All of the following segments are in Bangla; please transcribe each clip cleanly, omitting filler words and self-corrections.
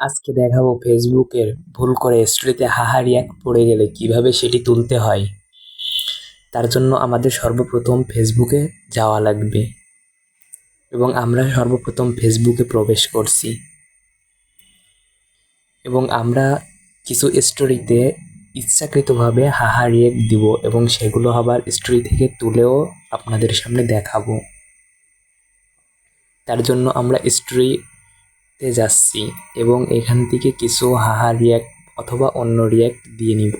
আজকে দেখাবো ফেসবুকের ভুল করে স্টোরিতে হাহা রিয়াক্ট পড়ে গেলে কিভাবে সেটি তুলতে হয়। তার জন্য আমাদের সর্বপ্রথম ফেসবুকে যাওয়া লাগবে এবং আমরা সর্বপ্রথম ফেসবুকে প্রবেশ করছি এবং আমরা কিছু স্টোরিতে ইচ্ছাকৃতভাবে হাহা রিয়াক্ট দিব এবং সেগুলো আবার স্টোরি থেকে তুলেও আপনাদের সামনে দেখাবো। তার জন্য আমরা স্টোরিতে যাচ্ছি এবং এখান থেকে কিছু হাহা রিয়াক্ট অথবা অন্য রিয়াক্ট দিয়ে নিব।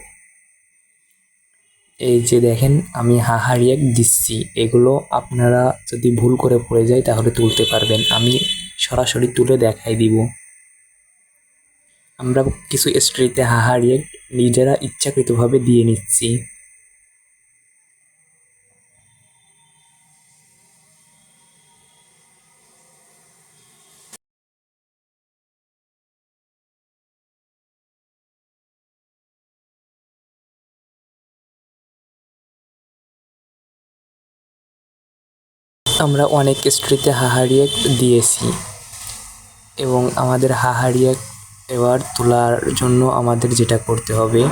এই যে দেখেন আমি হাহা রিয়াক্ট দিচ্ছি, এগুলো আপনারা যদি ভুল করে পড়ে যায় তাহলে তুলতে পারবেন। আমি সরাসরি তুলে দেখাই দিব। আমরা কিছু স্টোরিতে হাহা রিয়াক্ট নিজেরা ইচ্ছাকৃতভাবে দিয়ে নিচ্ছি। আমরা অনেক স্টোরিতে হাহা রিয়াক্ট দিয়েছি এবং আমাদের হাহা রিয়াক্ট এবার তোলার জন্য আমাদের যেটা করতে হবে,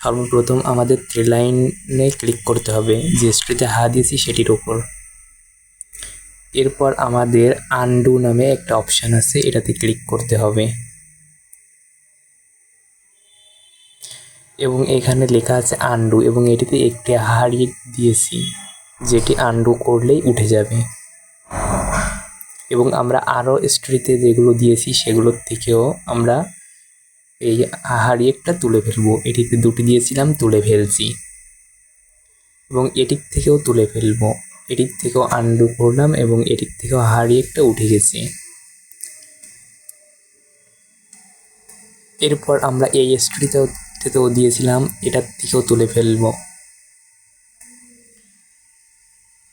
সর্বপ্রথম আমাদের থ্রি লাইনে ক্লিক করতে হবে যে স্টোরিতে হাহা দিয়েছি সেটির উপর। এরপর আমাদের আনডু নামে একটা অপশান আছে, এটাতে ক্লিক করতে হবে এবং এখানে লেখা আছে আনডু এবং এটিতে একটি হাহা রিয়াক্ট দিয়েছি যেটি আনডু করলেই উঠে যাবে। এবং আমরা আরও স্টোরিতে যেগুলো দিয়েছি সেগুলোর থেকেও আমরা এই হাহা রিয়াক্টটা তুলে ফেলবো। এটিতে দুটি দিয়েছিলাম, তুলে ফেলছি এবং এটির থেকেও তুলে ফেলবো। এটির থেকেও আনডু করলাম এবং এটির থেকেও হাহা রিয়াক্টটা উঠে গেছে। এরপর আমরা এই স্টোরিতেও দিয়েছিলাম, এটার থেকেও তুলে ফেলবো।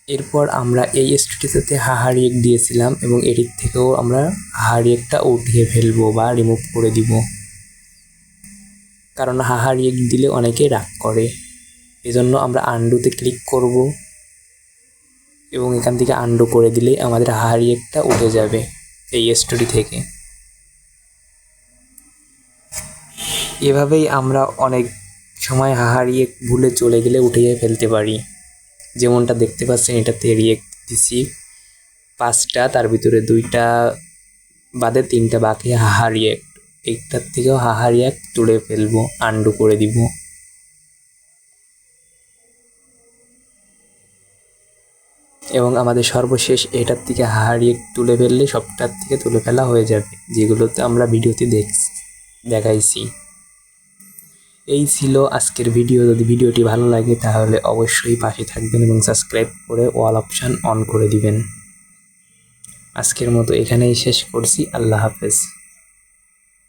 এরপর আমরা এই স্টোরিতে হাহা রিয়াক্ট দিয়েছিলাম এবং এটির থেকেও আমরা হাহা রিয়াক্টটা উঠিয়ে ফেলবো বা রিমুভ করে দিব, কারণ হাহা রিয়াক্ট দিলে অনেকে রাগ করে। এজন্য আমরা আনডুতে ক্লিক করব এবং এখান থেকে আনডু করে দিলেই আমাদের হাহা রিয়াক্টটা উঠে যাবে এই স্টোরি থেকে। এভাবেই আমরা অনেক সময় হাহা রিয়াক্ট ভুলে চলে গেলে উঠে ফেলতে পারি। যেমনটা দেখতে পাচ্ছেন, এটাতে রিয়াক্ট দিছি 5টা, তার ভিতরে 2টা বাদে 3টা বাকি হাহা রিয়াক্ট। একটার থেকেও হাহা রিয়াক্ট তুলে ফেলবো, আনডু করে দিব। এবং আমাদের সর্বশেষ এটার থেকে হাহা রিয়াক্ট তুলে ফেললে সবটার থেকে তুলে ফেলা হয়ে যাবে, যেগুলোতে আমরা ভিডিওতে দেখাইছি। এই ছিল আজকের ভিডিও। যদি ভিডিওটি ভালো লাগে তাহলে অবশ্যই পাশে থাকবেন এবং সাবস্ক্রাইব করে অল অপশান অন করে দিবেন। আজকের মতো এখানেই শেষ করছি। আল্লাহ হাফেজ।